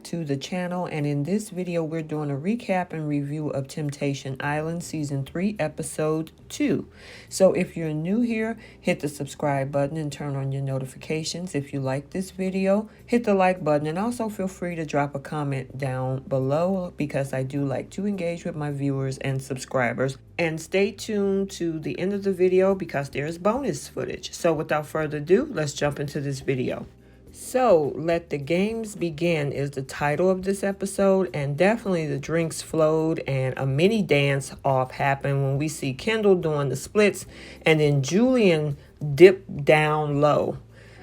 to the channel, and in this video we're doing a recap and review of Temptation Island Season 3 Episode 2. So if you're new here, hit the subscribe button and turn on your notifications. If you like this video, hit the like button, and also feel free to drop a comment down below because I do like to engage with my viewers and subscribers. And stay tuned to the end of the video because there's bonus footage. So without further ado, let's jump into this video. So, Let the Games Begin is the title of this episode, and definitely the drinks flowed and a mini dance off happened when we see Kendall doing the splits and then Julian dipped down low.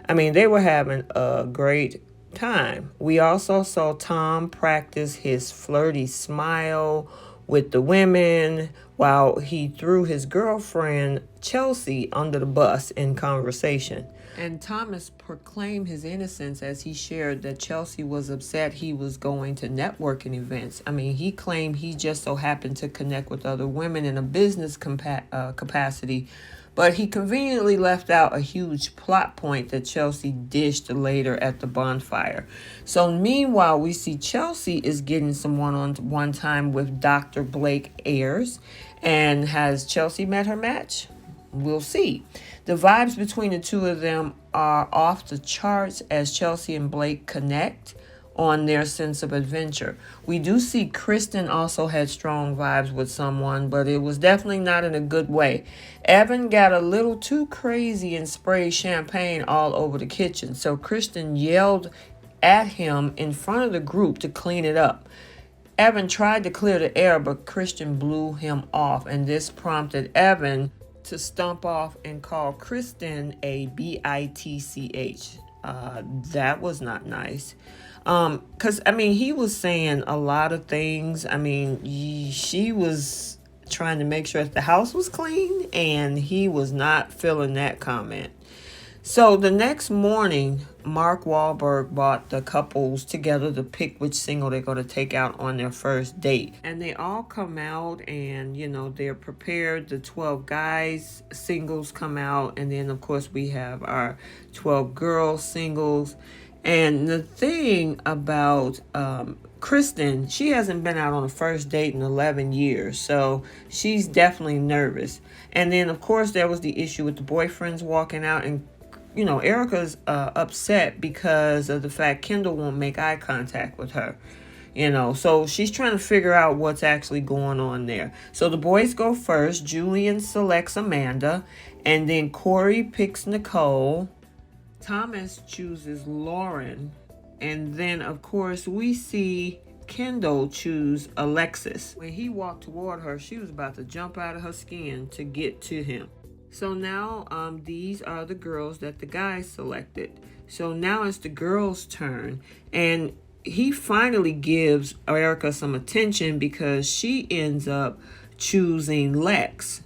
I mean, they were having a great time. We also saw Tom practice his flirty smile with the women while he threw his girlfriend Chelsea under the bus in conversation. And Thomas proclaimed his innocence as he shared that Chelsea was upset he was going to networking events. I mean, he claimed he just so happened to connect with other women in a business capacity, but he conveniently left out a huge plot point that Chelsea dished later at the bonfire. So meanwhile, we see Chelsea is getting some one-on-one time with Dr. Blake Ayers. And has Chelsea met her match? We'll see. The vibes between the two of them are off the charts as Chelsea and Blake connect on their sense of adventure. We do see Kristen also had strong vibes with someone, but it was definitely not in a good way. Evan got a little too crazy and sprayed champagne all over the kitchen, so Kristen yelled at him in front of the group to clean it up. Evan tried to clear the air, but Kristen blew him off, and this prompted Evan to stomp off and call Kristen a bitch. That was not nice. Because, I mean, he was saying a lot of things. I mean, she was trying to make sure that the house was clean, and he was not feeling that comment. So the next morning, Mark Wahlberg brought the couples together to pick which single they're going to take out on their first date. And they all come out and, you know, they're prepared. The 12 guys singles come out. And then, of course, we have our 12 girls singles. And the thing about Kristen, she hasn't been out on a first date in 11 years. So she's definitely nervous. And then, of course, there was the issue with the boyfriends walking out, and you know, Erica's upset because of the fact Kendall won't make eye contact with her. You know, so she's trying to figure out what's actually going on there. So the boys go first. Julian selects Amanda, and then Corey picks Nicole. Thomas chooses Lauren, and then, of course, we see Kendall choose Alexis. When he walked toward her, she was about to jump out of her skin to get to him. So now these are the girls that the guys selected. So now it's the girls' turn. And he finally gives Erica some attention because she ends up choosing Lex.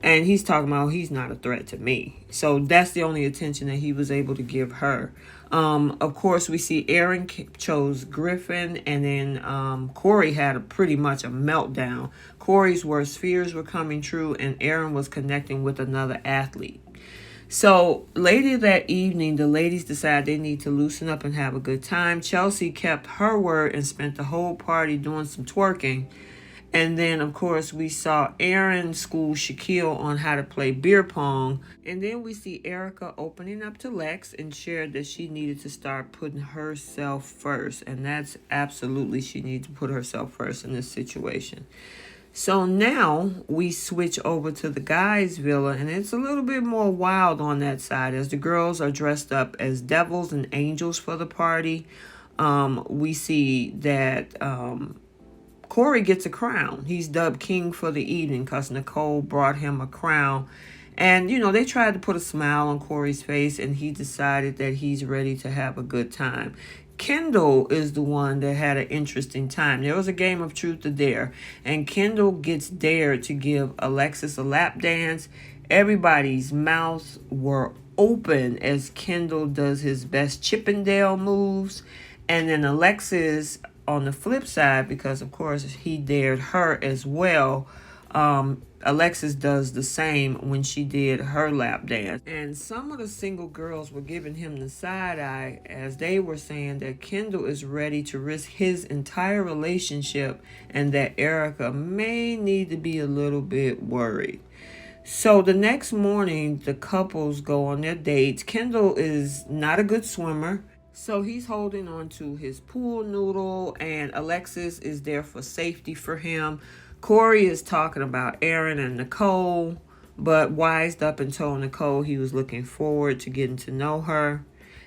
And he's talking about he's not a threat to me. So that's the only attention that he was able to give her. Of course, we see Aaron chose Griffin, and then Corey had pretty much a meltdown. Corey's worst fears were coming true, and Aaron was connecting with another athlete. So later that evening, the ladies decide they need to loosen up and have a good time. Chelsea kept her word and spent the whole party doing some twerking. And then, of course, we saw Aaron school Shaquille on how to play beer pong. And then we see Erica opening up to Lex and shared that she needed to start putting herself first. And that's absolutely, she needs to put herself first in this situation. So now we switch over to the guys' villa, and it's a little bit more wild on that side as the girls are dressed up as devils and angels for the party. We see that Corey gets a crown. He's dubbed king for the evening because Nicole brought him a crown. And, you know, they tried to put a smile on Corey's face, and he decided that he's ready to have a good time. Kendall is the one that had an interesting time. There was a game of truth or dare, and Kendall gets dared to give Alexis a lap dance. Everybody's mouths were open as Kendall does his best Chippendale moves. And then Alexis, on the flip side, because of course he dared her as well, Alexis does the same when she did her lap dance. And some of the single girls were giving him the side eye as they were saying that Kendall is ready to risk his entire relationship and that Erica may need to be a little bit worried. So the next morning, the couples go on their dates. Kendall is not a good swimmer, so he's holding on to his pool noodle, and Alexis is there for safety for him. Corey is talking about Aaron and Nicole, but wised up and told Nicole he was looking forward to getting to know her.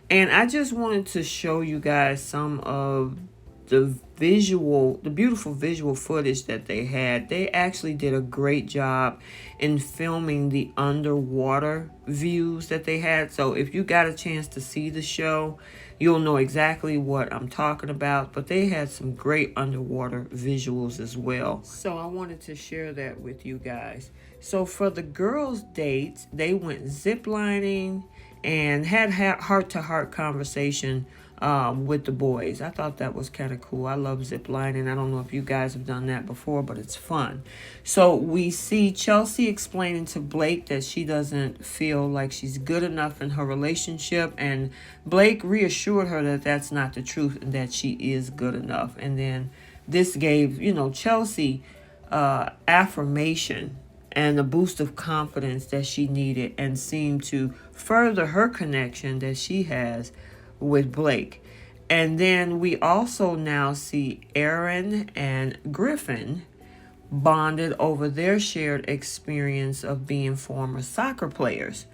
And I just wanted to show you guys some of the beautiful visual footage that they had. They actually did a great job in filming the underwater views that they had. So if you got a chance to see the show, you'll know exactly what I'm talking about. But they had some great underwater visuals as well. So I wanted to share that with you guys. So for the girls' dates, they went ziplining and had heart-to-heart conversation with the boys. I thought that was kind of cool. I love zip lining. I don't know if you guys have done that before, but it's fun. So we see Chelsea explaining to Blake that she doesn't feel like she's good enough in her relationship, and Blake reassured her that that's not the truth and that she is good enough. And then this gave, Chelsea affirmation and a boost of confidence that she needed, and seemed to further her connection that she has with Blake. And then we also now see Aaron and Griffin bonded over their shared experience of being former soccer players.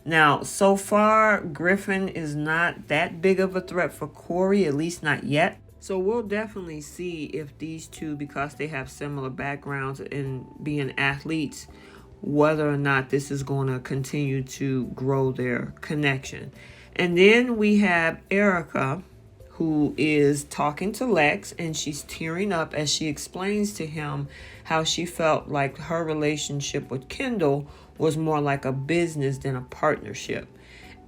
Now, so far, Griffin is not that big of a threat for Corey, at least not yet. So we'll definitely see if these two, because they have similar backgrounds in being athletes, whether or not this is going to continue to grow their connection. And then we have Erica, who is talking to Lex, and she's tearing up as she explains to him how she felt like her relationship with Kendall was more like a business than a partnership.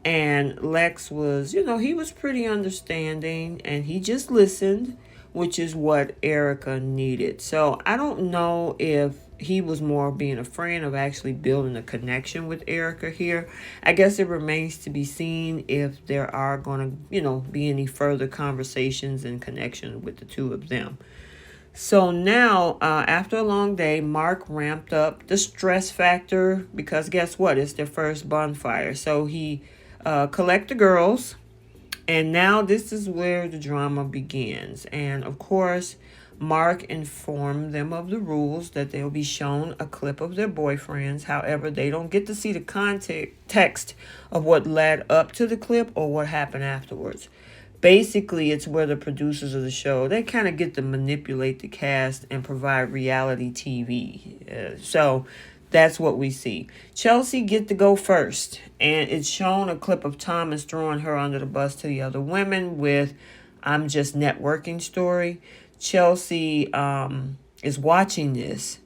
And Lex was, he was pretty understanding, and he just listened, which is what Erica needed. So I don't know if he was more being a friend of actually building a connection with Erica here. I guess it remains to be seen if there are going to, be any further conversations and connection with the two of them. So now, after a long day, Mark ramped up the stress factor because guess what? It's their first bonfire. So he collect the girls, and now this is where the drama begins. And of course, Mark informed them of the rules, that they'll be shown a clip of their boyfriends. However, they don't get to see the context of what led up to the clip or what happened afterwards. Basically, it's where the producers of the show, they kind of get to manipulate the cast and provide reality TV. So that's what we see. Chelsea get to go first, and it's shown a clip of Thomas throwing her under the bus to the other women with "I'm just networking" story. Chelsea is watching this,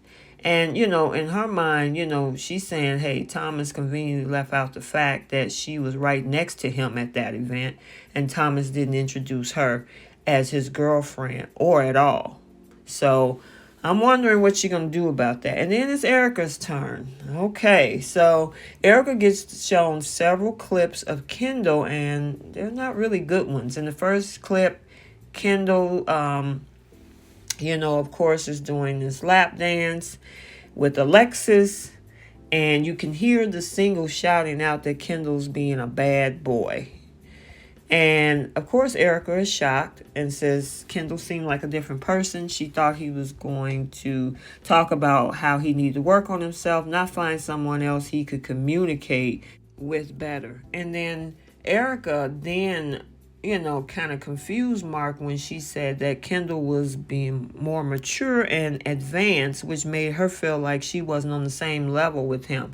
and in her mind, she's saying, hey, Thomas conveniently left out the fact that she was right next to him at that event, and Thomas didn't introduce her as his girlfriend or at all. So I'm wondering what she's going to do about that. And then it's Erica's turn. Okay, so Erica gets shown several clips of Kendall, and they're not really good ones. In the first clip, Kendall of course, is doing this lap dance with Alexis, and you can hear the single shouting out that Kendall's being a bad boy. And of course, Erica is shocked and says Kendall seemed like a different person. She thought he was going to talk about how he needed to work on himself, not find someone else he could communicate with better. And then Erica kind of confused Mark when she said that Kendall was being more mature and advanced, which made her feel like she wasn't on the same level with him.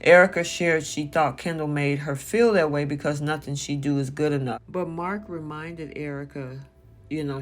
Erica shared she thought Kendall made her feel that way because nothing she do is good enough. But Mark reminded Erica,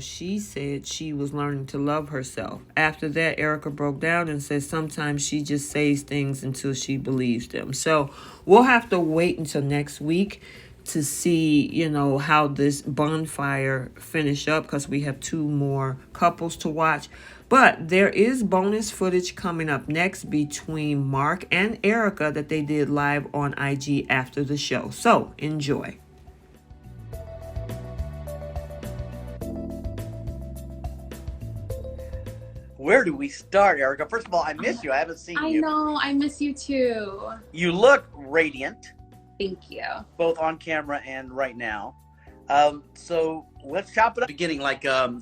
she said she was learning to love herself. After that, Erica broke down and said sometimes she just says things until she believes them. So we'll have to wait until next week to see, you know, how this bonfire finish up, because we have 2 more couples to watch. But there is bonus footage coming up next between Mark and Erica that they did live on IG after the show. So enjoy. Where do we start, Erica? First of all, I miss you. I haven't seen you. I know. I miss you too. You look radiant. Thank you. Both on camera and right now. So let's chop it up. Beginning, like, I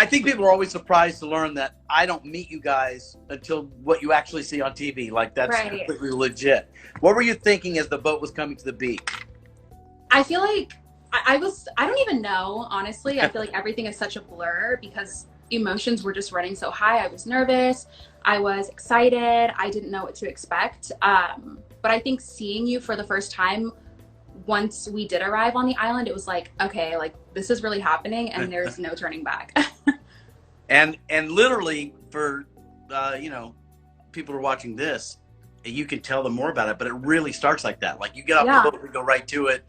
think people are always surprised to learn that I don't meet you guys until what you actually see on TV. Like, that's completely legit. What were you thinking as the boat was coming to the beach? I feel like I don't even know, honestly. I feel like everything is such a blur because emotions were just running so high. I was nervous. I was excited. I didn't know what to expect. But I think seeing you for the first time, once we did arrive on the island, it was like, okay, like this is really happening and there's no turning back. and literally for, you know, people who are watching this, you can tell them more about it, but it really starts like that. Like you get off the boat and go right to it.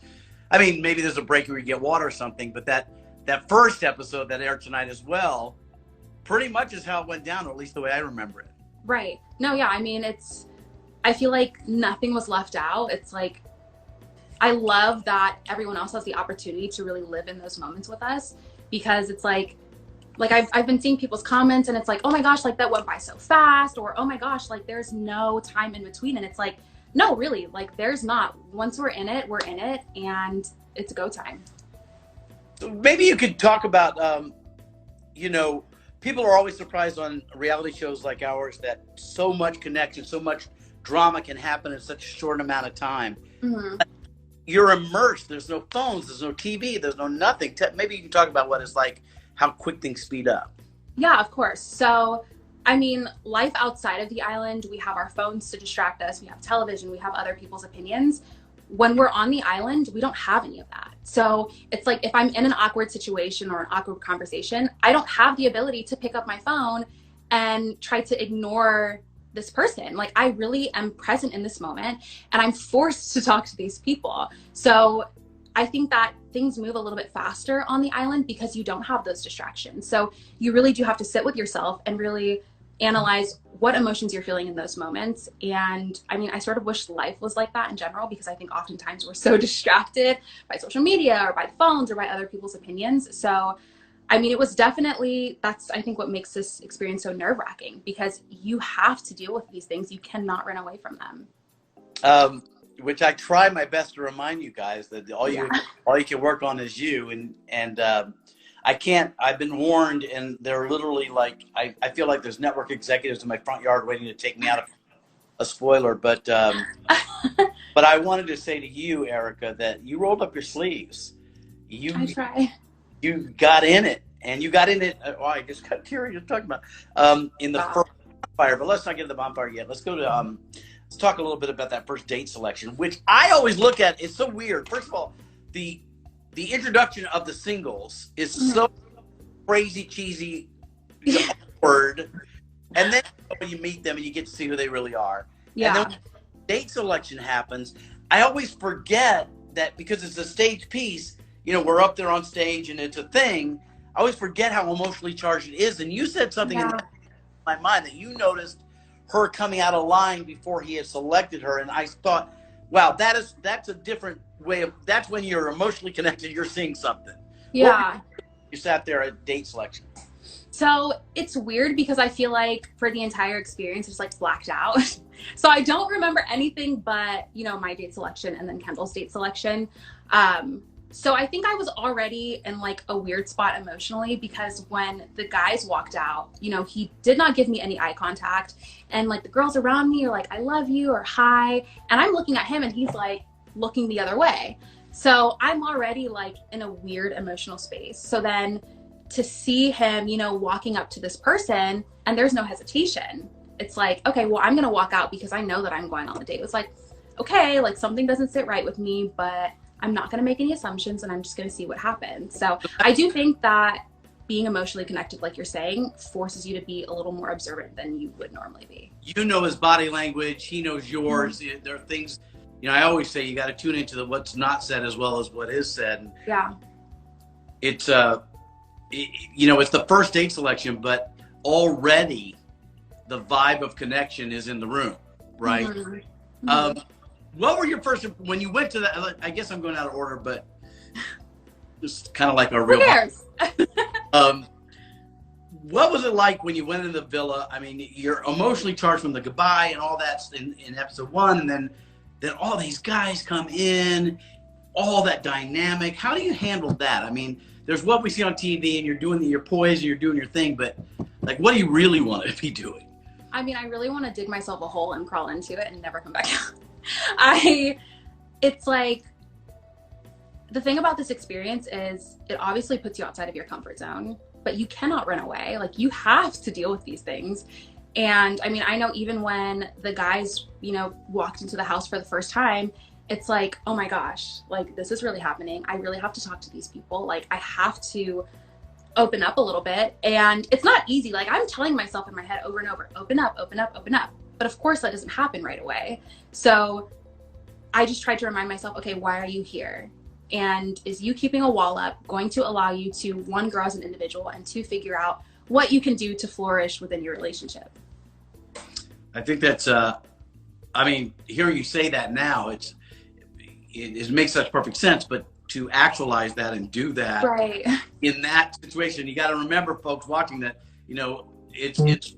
I mean, maybe there's a break where you get water or something, but that first episode that aired tonight as well, pretty much is how it went down, or at least the way I remember it. Right. No, yeah. I mean, I feel like nothing was left out. It's like, I love that everyone else has the opportunity to really live in those moments with us, because it's like I've been seeing people's comments and it's like, oh my gosh, like that went by so fast, or oh my gosh, like there's no time in between. And it's like, no, really, like there's not. Once we're in it, and it's go time. Maybe you could talk about, you know, people are always surprised on reality shows like ours that so much connection, so much drama can happen in such a short amount of time. Mm-hmm. You're immersed. There's no phones. There's no TV. There's no nothing. Maybe you can talk about what it's like, how quick things speed up. Yeah, of course. So, I mean, life outside of the island, we have our phones to distract us. We have television. We have other people's opinions. When we're on the island, we don't have any of that. So it's like if I'm in an awkward situation or an awkward conversation, I don't have the ability to pick up my phone and try to ignore this person. Like I really am present in this moment and I'm forced to talk to these people. So I think that things move a little bit faster on the island because you don't have those distractions. So you really do have to sit with yourself and really analyze what emotions you're feeling in those moments. And I mean, I sort of wish life was like that in general, because I think oftentimes we're so distracted by social media or by the phones or by other people's opinions. So, I mean, it was definitely, that's, I think, what makes this experience so nerve-wracking, because you have to deal with these things. You cannot run away from them. Which I try my best to remind you guys that all you can work on is you. And I can't, I've been warned, and they're literally like, I feel like there's network executives in my front yard waiting to take me out of a spoiler. But I wanted to say to you, Erica, that you rolled up your sleeves. I try. You got in it, and you got in it. Oh, I just got teary just talking about in the first bonfire. But let's not get to the bonfire yet. Let's go to let's talk a little bit about that first date selection, which I always look at. It's so weird. First of all, the introduction of the singles is so crazy, cheesy, awkward, and then when you meet them and you get to see who they really are. Yeah. And then when date selection happens, I always forget that because it's a stage piece. You know, we're up there on stage and it's a thing. I always forget how emotionally charged it is. And you said something in my mind that you noticed her coming out of line before he had selected her. And I thought, wow, that's a different way of, that's when you're emotionally connected. You're seeing something. Yeah. You sat there at date selection. So it's weird because I feel like for the entire experience, it's like blacked out. So I don't remember anything but, you know, my date selection and then Kendall's date selection. So I think I was already in like a weird spot emotionally, because when the guys walked out, you know, he did not give me any eye contact. And like the girls around me are like, I love you, or hi. And I'm looking at him and he's like looking the other way. So I'm already like in a weird emotional space. So then to see him, you know, walking up to this person and there's no hesitation. It's like, okay, well, I'm going to walk out because I know that I'm going on the date. It was like, okay, like something doesn't sit right with me, but I'm not going to make any assumptions and I'm just going to see what happens. So I do think that being emotionally connected, like you're saying, forces you to be a little more observant than you would normally be. You know his body language. He knows yours. There are things I always say you got to tune into what's not said as well as what is said. Yeah. It's it's the first date selection, but already the vibe of connection is in the room, right? Mm-hmm. What were your first, when you went to that, I guess I'm going out of order, but just kind of like a real. Who cares? What was it like when you went into the villa? I mean, you're emotionally charged from the goodbye and all that in episode 1, and then all these guys come in, all that dynamic. How do you handle that? I mean, there's what we see on TV, and you're poised, and you're doing your thing, but like, what do you really want to be doing? I mean, I really want to dig myself a hole and crawl into it and never come back out. It's like, the thing about this experience is it obviously puts you outside of your comfort zone, but you cannot run away. Like, you have to deal with these things. And I mean, I know even when the guys, walked into the house for the first time, it's like, oh my gosh, like, this is really happening. I really have to talk to these people. Like, I have to open up a little bit. And it's not easy. Like, I'm telling myself in my head over and over, open up, open up, open up. But of course that doesn't happen right away. So I just tried to remind myself, okay, why are you here? And is you keeping a wall up going to allow you to, 1, grow as an individual, and 2, figure out what you can do to flourish within your relationship? I think that's, hearing you say that now, it makes such perfect sense, but to actualize that and do that right in that situation, you got to remember, folks watching, that, it's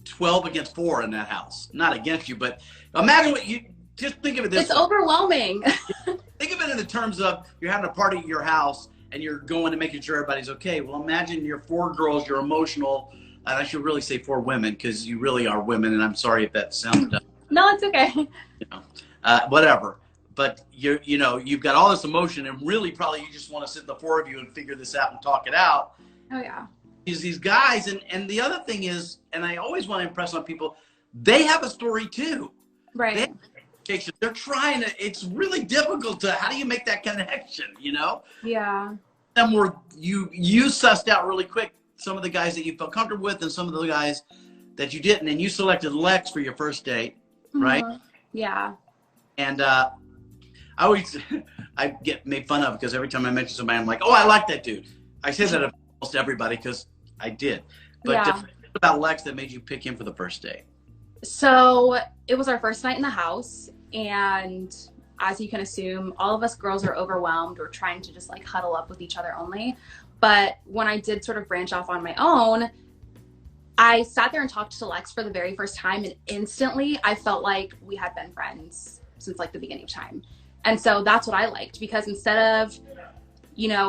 12 against 4 in that house. Not against you, but imagine just think of it this way. It's overwhelming. Think of it in the terms of you're having a party at your house and you're going and making sure everybody's okay. Well, imagine you're 4 girls, you're emotional, and I should really say 4 women, because you really are women, and I'm sorry if that sounds dumb. No, it's okay. Whatever. But you've got all this emotion, and really probably you just want to sit the 4 of you and figure this out and talk it out. Oh yeah. These guys, and the other thing is, and I always want to impress on people, they have a story too. Right. They're trying to, it's really difficult to, how do you make that connection, Yeah. And you sussed out really quick some of the guys that you felt comfortable with and some of the guys that you didn't, and you selected Lex for your first date, right? Yeah. And I get made fun of because every time I mention somebody, I'm like, oh, I like that dude. I say that of almost everybody because I did. But what about Lex that made you pick him for the first date? So it was our first night in the house, and as you can assume, all of us girls are overwhelmed. We're trying to just like huddle up with each other only. But when I did sort of branch off on my own, I sat there and talked to Lex for the very first time, and instantly I felt like we had been friends since like the beginning of time. And so that's what I liked, because instead of,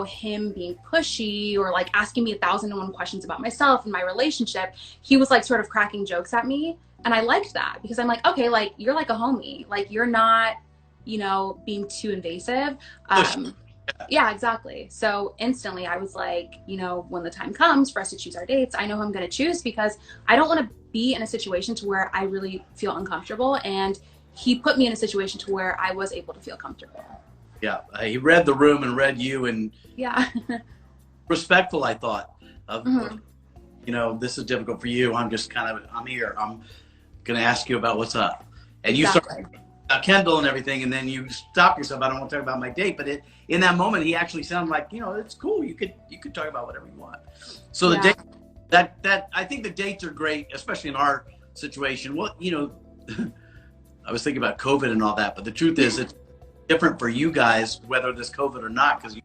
him being pushy or like asking me 1,001 questions about myself and my relationship, he was like sort of cracking jokes at me. And I liked that, because I'm like, okay, like, you're like a homie, like, you're not, being too invasive. Yeah, exactly. So instantly I was like, when the time comes for us to choose our dates, I know who I'm going to choose, because I don't want to be in a situation to where I really feel uncomfortable. And he put me in a situation to where I was able to feel comfortable. Yeah. He read the room and read you, and respectful, I thought, of, this is difficult for you. I'm just I'm here. I'm going to ask you about what's up. And you started about Kendall and everything, and then you stop yourself. I don't want to talk about my date, but in that moment, he actually sounded like, it's cool. You could talk about whatever you want. So the date, that I think the dates are great, especially in our situation. Well, I was thinking about COVID and all that, but the truth is it's different for you guys, whether there's COVID or not, because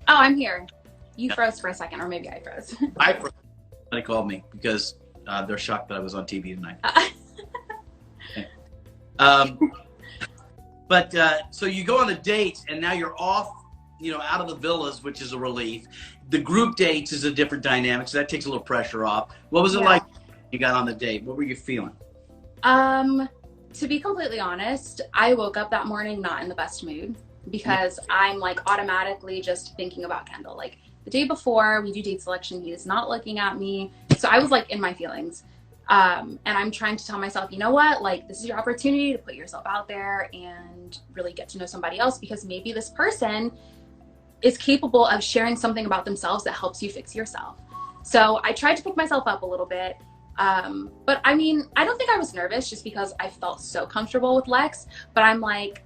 Oh, I'm here. You froze for a second, or maybe I froze. I froze. Somebody called me because they're shocked that I was on TV tonight. So you go on the dates, and now you're off, out of the villas, which is a relief. The group dates is a different dynamic, so that takes a little pressure off. What was it like when you got on the date? What were you feeling? To be completely honest, I woke up that morning not in the best mood, because I'm like automatically just thinking about Kendall. Like, the day before we do date selection, he is not looking at me. So I was like in my feelings. And I'm trying to tell myself, you know what, like, this is your opportunity to put yourself out there and really get to know somebody else, because maybe this person is capable of sharing something about themselves that helps you fix yourself. So I tried to pick myself up a little bit. But I mean, I don't think I was nervous just because I felt so comfortable with Lex. But I'm like,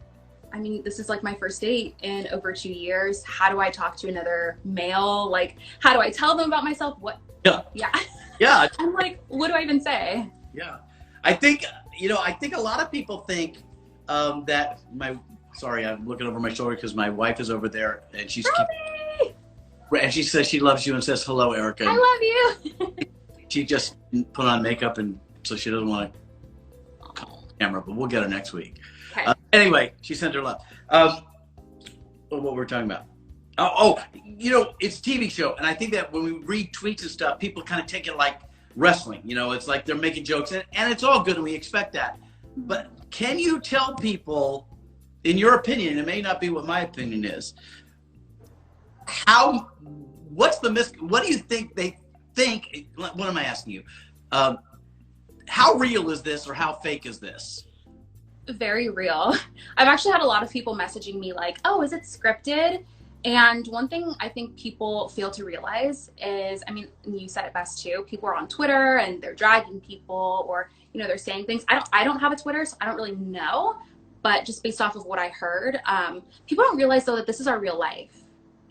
I mean, this is like my first date in over 2 years. How do I talk to another male? Like, how do I tell them about myself? What? Yeah. Yeah. Yeah. I'm like, what do I even say? Yeah. I think, I think a lot of people think that sorry, I'm looking over my shoulder because my wife is over there and and she says she loves you and says, hello, Erica. I love you. She just put on makeup and so she doesn't want to come on camera, but we'll get her next week. Okay. Anyway, she sent her love. What were we talking about? It's a TV show. And I think that when we read tweets and stuff, people kind of take it like wrestling. It's like they're making jokes and it's all good and we expect that. But can you tell people, in your opinion, it may not be what my opinion is, what do you think they think, what am I asking you? How real is this or how fake is this? Very real. I've actually had a lot of people messaging me like, oh, is it scripted? And one thing I think people fail to realize is, I mean, you said it best too, people are on Twitter and they're dragging people or, they're saying things. I don't have a Twitter, so I don't really know, but just based off of what I heard, people don't realize though that this is our real life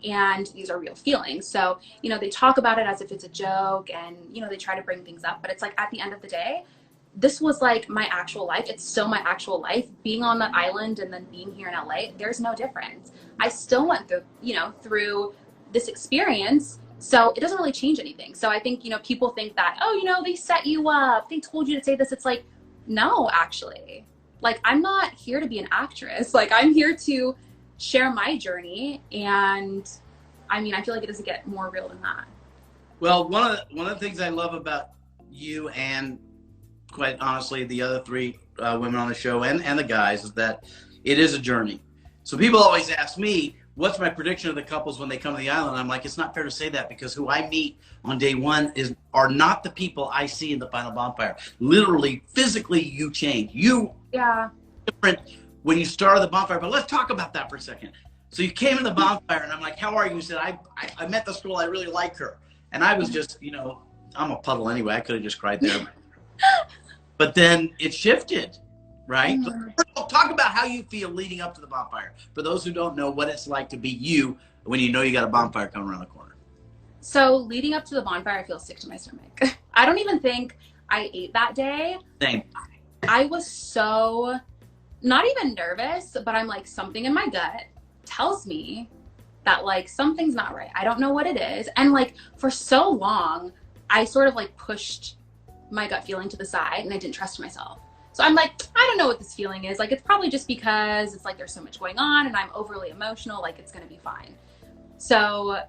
and these are real feelings. So, they talk about it as if it's a joke and, they try to bring things up, but it's like at the end of the day, this was like my actual life. It's still my actual life. Being on that island and then being here in LA, there's no difference. I still went through, through this experience. So it doesn't really change anything. So I think, people think that, oh, they set you up. They told you to say this. It's like, no, actually. Like, I'm not here to be an actress. Like, I'm here to share my journey. And I mean, I feel like it doesn't get more real than that. Well, one of the things I love about you and quite honestly, the other three women on the show and the guys is that it is a journey. So people always ask me, what's my prediction of the couples when they come to the island? I'm like, it's not fair to say that because who I meet on day one are not the people I see in the final bonfire. Literally, physically, you change. Different when you started the bonfire. But let's talk about that for a second. So you came in the bonfire and I'm like, how are you? You said, I met this girl. I really like her. And I was just, I'm a puddle anyway. I could have just cried there. But then it shifted, right? Mm-hmm. So talk about how you feel leading up to the bonfire. For those who don't know what it's like to be you when you know you got a bonfire coming around the corner. So leading up to the bonfire, I feel sick to my stomach. I don't even think I ate that day. Same. I was so, not even nervous, but I'm like, something in my gut tells me that like something's not right. I don't know what it is. And like for so long, I sort of like pushed my gut feeling to the side and I didn't trust myself. So I'm like, I don't know what this feeling is. Like, it's probably just because it's like there's so much going on and I'm overly emotional, like it's going to be fine. So,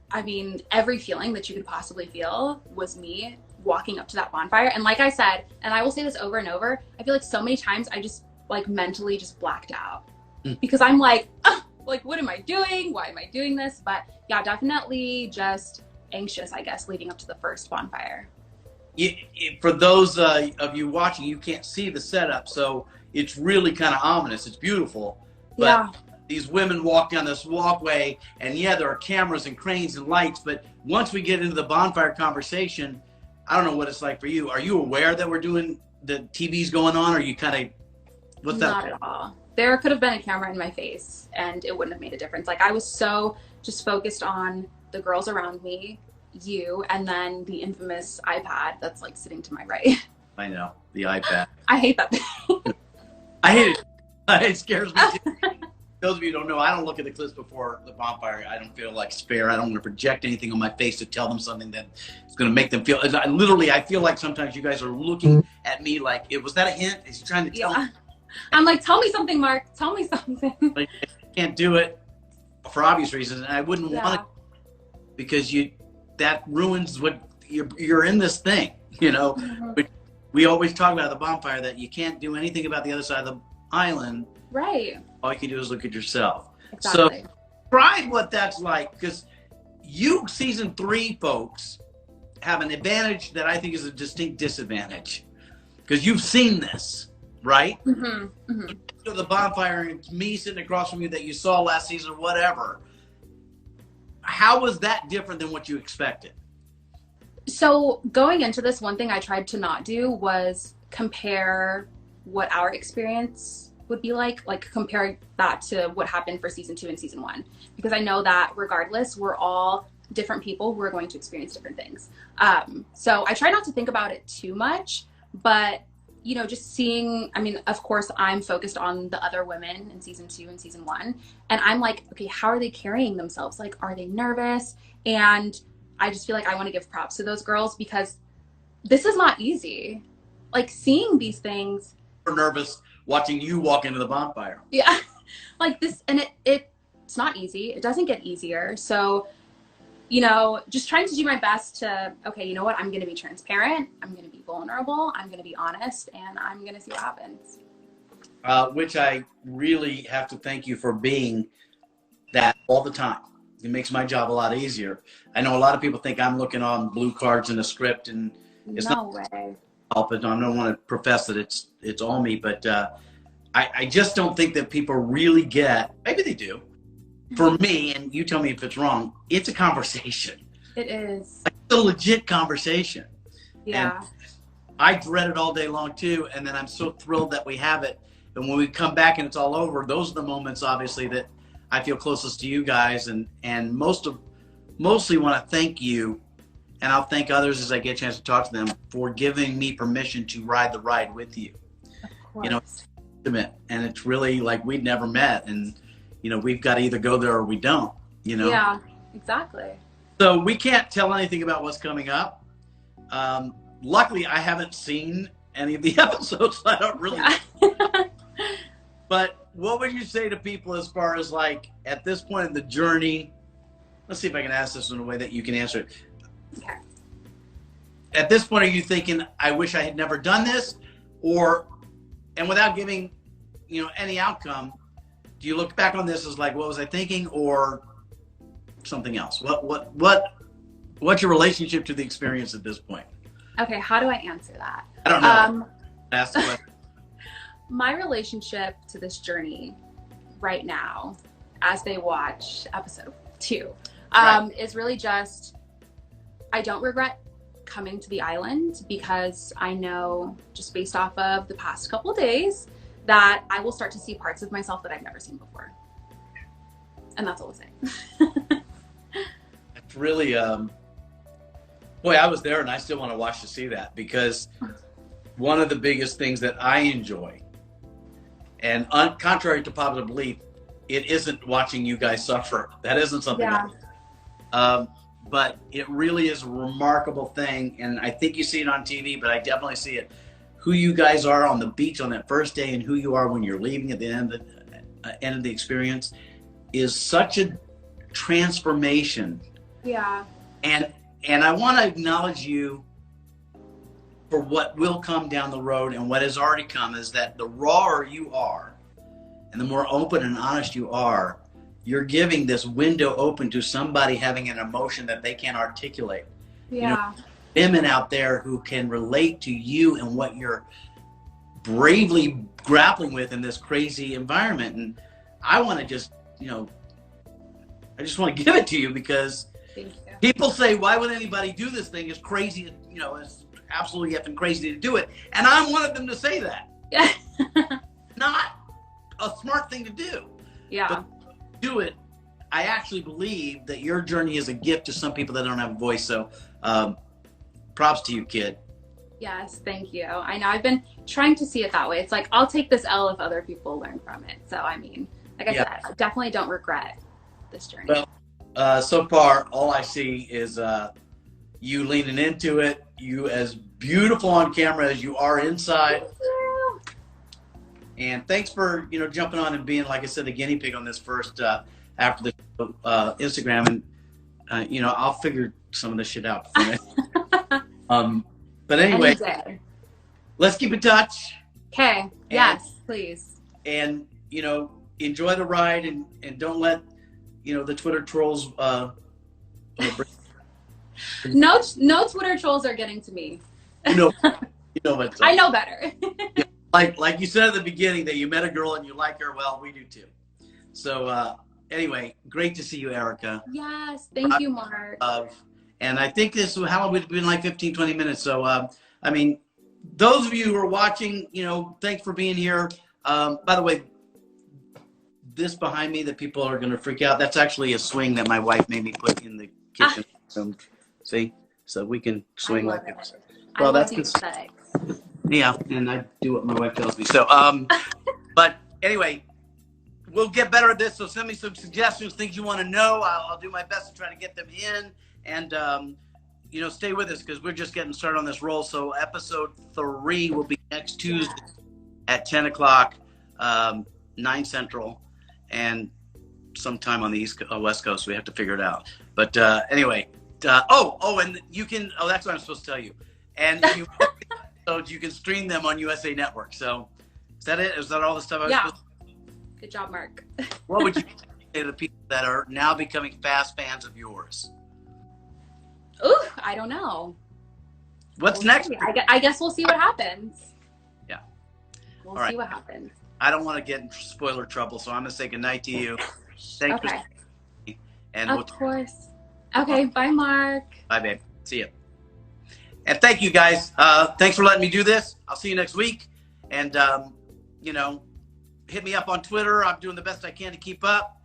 I mean, every feeling that you could possibly feel was me walking up to that bonfire. And like I said, and I will say this over and over, I feel like so many times I just like mentally just blacked out because I'm like, like, what am I doing? Why am I doing this? But yeah, definitely just anxious, I guess, leading up to the first bonfire. For those of you watching, you can't see the setup, so it's really kind of ominous. It's beautiful, but these women walk down this walkway, and there are cameras and cranes and lights, but once we get into the bonfire conversation, I don't know what it's like for you. Are you aware that we're doing the TV's going on, or you kind of, what's that? Not at all. There could have been a camera in my face, and it wouldn't have made a difference. Like, I was so just focused on the girls around me, you, and then the infamous iPad that's like sitting to my right. I know, the iPad. I hate that thing. I hate it. It scares me too. Those of you who don't know, I don't look at the clips before the bonfire. I don't feel like spare. I don't want to project anything on my face to tell them something that is going to make them feel. I feel like sometimes you guys are looking at me like, was that a hint? Is he trying to tell me? I'm like, tell me something, Mark. Tell me something. Like, I can't do it for obvious reasons, and I wouldn't want to, because that ruins what you're in this thing, But we always talk about at the bonfire that you can't do anything about the other side of the island. Right. All you can do is look at yourself. Exactly. So describe what that's like, because you, season 3 folks, have an advantage that I think is a distinct disadvantage, because you've seen this, right? Mm-hmm. Mm-hmm. To the bonfire and it's me sitting across from you that you saw last season or whatever. How was that different than what you expected? So going into this, one thing I tried to not do was compare what our experience would be like compare that to what happened for season 2 and season 1, because I know that regardless, we're all different people who are going to experience different things. So I try not to think about it too much, but you know, just seeing, I mean, of course, I'm focused on the other women in season 2 and season 1, and I'm like, okay, how are they carrying themselves? Like, are they nervous? And I just feel like I want to give props to those girls because this is not easy. Like seeing these things. We're nervous watching you walk into the bonfire. Yeah. Like this, and it's not easy. It doesn't get easier. So, you know, just trying to do my best to, okay, you know what? I'm going to be transparent. I'm going to be vulnerable. I'm going to be honest, and I'm going to see what happens. Which I really have to thank you for being that all the time. It makes my job a lot easier. I know a lot of people think I'm looking on blue cards in a script, and it's No not way. but I don't want to profess that it's all me, but I just don't think that people really get, maybe they do. For me, and you tell me if it's wrong, it's a conversation. It is. It's a legit conversation. Yeah. And I dread it all day long too, and then I'm so thrilled that we have it. And when we come back and it's all over, those are the moments, obviously, that I feel closest to you guys, and mostly want to thank you, and I'll thank others as I get a chance to talk to them for giving me permission to ride the ride with you. Of course. You know, it's intimate, and it's really like we'd never met, and you know, we've got to either go there or we don't. You know. Yeah. Exactly. So we can't tell anything about what's coming up. Luckily, I haven't seen any of the episodes, so I don't really. Yeah. But what would you say to people as far as like at this point in the journey? Let's see if I can ask this in a way that you can answer it. Okay. At this point, are you thinking, I wish I had never done this? Or, and without giving, you know, any outcome, do you look back on this as like, what was I thinking, or something else? What's your relationship to the experience at this point? Okay. How do I answer that? I don't know. Ask the question. My relationship to this journey right now, as they watch episode 2, is really just, I don't regret coming to the island, because I know, just based off of the past couple of days, that I will start to see parts of myself that I've never seen before. And that's all I'll say. It's really, boy, I was there and I still want to watch to see that, because one of the biggest things that I enjoy, and contrary to popular belief, it isn't watching you guys suffer. That isn't something. Yeah. But it really is a remarkable thing, and I think you see it on TV, but I definitely see it. Who you guys are on the beach on that first day, and who you are when you're leaving at the end of the experience, is such a transformation. Yeah. And I want to acknowledge you for what will come down the road, and what has already come is that the rawer you are, and the more open and honest you are, you're giving this window open to somebody having an emotion that they can't articulate. Yeah. You know, women out there who can relate to you and what you're bravely grappling with in this crazy environment. And I want to just, you know, I just want to give it to you, because Thank you. people say, why would anybody do this thing? It's crazy, you know, it's absolutely effing crazy to do it. And I'm one of them to say that. Yeah. Not a smart thing to do. Yeah. But do it. I actually believe that your journey is a gift to some people that don't have a voice. So props to you, kid. Yes, thank you. I know I've been trying to see it that way. It's like, I'll take this L if other people learn from it. So, I mean, like I said, I definitely don't regret this journey. Well, so far, all I see is you leaning into it, you as beautiful on camera as you are inside. Thank you. And thanks for, you know, jumping on and being, like I said, the guinea pig on this first after the Instagram. And, you know, I'll figure some of this shit out. But anyway, let's keep in touch. Okay. Yes, please. And, you know, enjoy the ride, and don't let, you know, the Twitter trolls. No Twitter trolls are getting to me. You know what's up. I know better. Yeah, like you said at the beginning that you met a girl and you like her. Well, we do too. So anyway, great to see you, Erica. Yes, thank you, Mark. And I think how long we've been, like 15, 20 minutes. So, I mean, those of you who are watching, thanks for being here. By the way, this behind me that people are going to freak out, that's actually a swing that my wife made me put in the kitchen. See? So we can swing like this. Well, that's good. Yeah, and I do what my wife tells me. So, but anyway, we'll get better at this. So send me some suggestions, things you want to know. I'll do my best to try to get them in. And, stay with us because we're just getting started on this roll. So episode 3 will be next Tuesday at 10 o'clock, 9 Central, and sometime on the West Coast. We have to figure it out. But anyway, and you can, that's what I'm supposed to tell you. And you can stream them on USA Network. So is that it? Is that all the stuff I was supposed to? Good job, Mark. What would you say to the people that are now becoming fast fans of yours? Ooh, I don't know. What's next? I guess we'll see what happens. Yeah. We'll see what happens. I don't want to get in spoiler trouble, so I'm going to say goodnight to you. Thanks for and of course. Okay, bye, Mark. Bye, babe. See you. And thank you, guys. Thanks for letting me do this. I'll see you next week. And, hit me up on Twitter. I'm doing the best I can to keep up.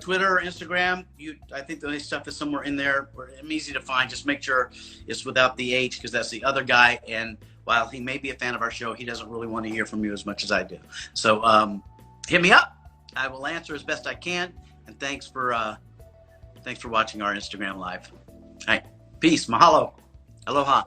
Twitter, Instagram. I think the stuff is somewhere in there. I'm easy to find. Just make sure it's without the H because that's the other guy. And while he may be a fan of our show, he doesn't really want to hear from you as much as I do. So hit me up. I will answer as best I can. And thanks for watching our Instagram live. All right. Peace. Mahalo. Aloha.